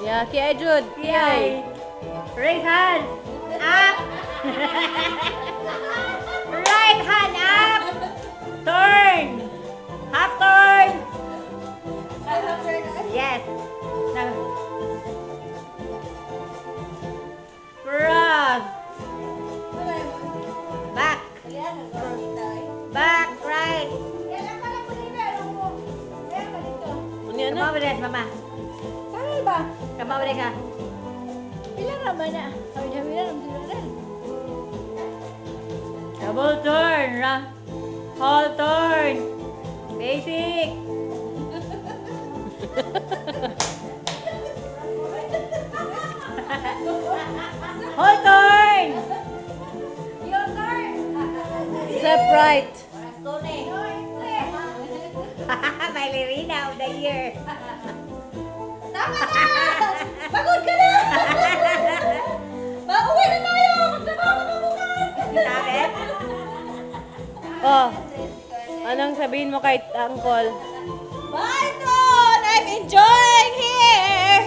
Yeah, Kiai Jude. Kiai. Right hand up. Right hand up. Turn. Half turn. Yes. Now. Front. Back. Back, right. Ano yan? Kamaw rin, mama. Tama ba? Kamaw rin ka. Pila naman na. Sabi niya, pila naman sila rin. Double turn. Whole turn. Basic. Whole turn. Your turn. Step right. Ballerina of the year. Tama na! Pagod ka na! Uwi na tayo! Magtrabaho ka pa bukas! Sabi? Oh. Anong sabihin mo kay Uncle? Bye, Ton! I'm enjoying here!